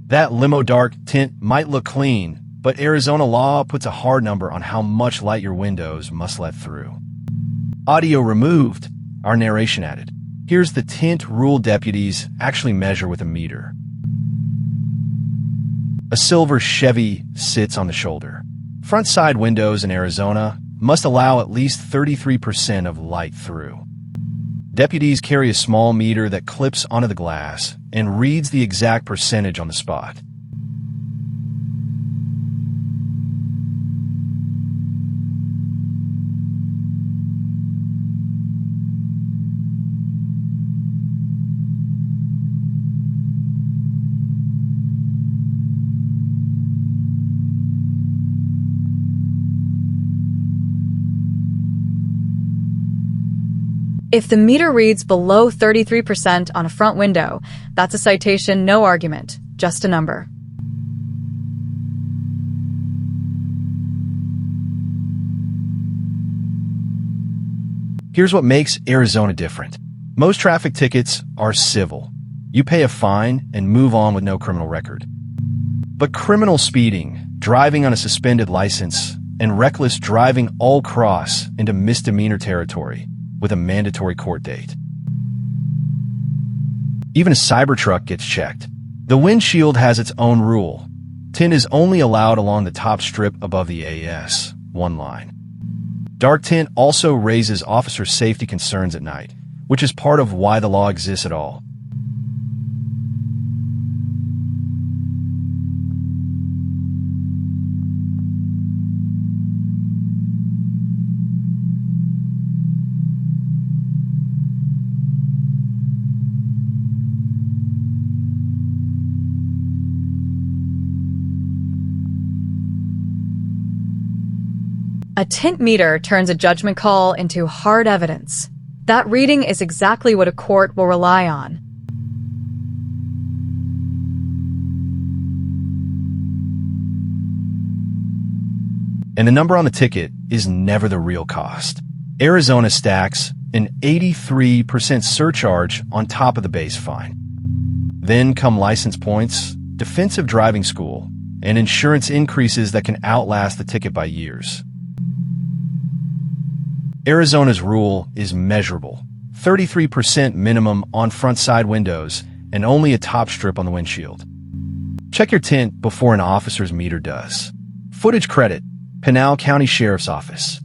That limo dark tint might look clean, but Arizona law puts a hard number on how much light your windows must let through. Audio removed, our narration added. Here's the tint rule deputies actually measure with a meter. A silver Chevy sits on the shoulder. Front side windows in Arizona must allow at least 33% of light through. Deputies carry a small meter that clips onto the glass and reads the exact percentage on the spot. If the meter reads below 33% on a front window, that's a citation, no argument, just a number. Here's what makes Arizona different. Most traffic tickets are civil. You pay a fine and move on with no criminal record. But criminal speeding, driving on a suspended license, and reckless driving all cross into misdemeanor territory with a mandatory court date. Even a Cybertruck gets checked. The windshield has its own rule. Tint is only allowed along the top strip above the AS, one line. Dark tint also raises officer safety concerns at night, which is part of why the law exists at all. A tint meter turns a judgment call into hard evidence. That reading is exactly what a court will rely on. And the number on the ticket is never the real cost. Arizona stacks an 83% surcharge on top of the base fine. Then come license points, defensive driving school, and insurance increases that can outlast the ticket by years. Arizona's rule is measurable. 33% minimum on front side windows and only a top strip on the windshield. Check your tint before an officer's meter does. Footage credit, Pinal County Sheriff's Office.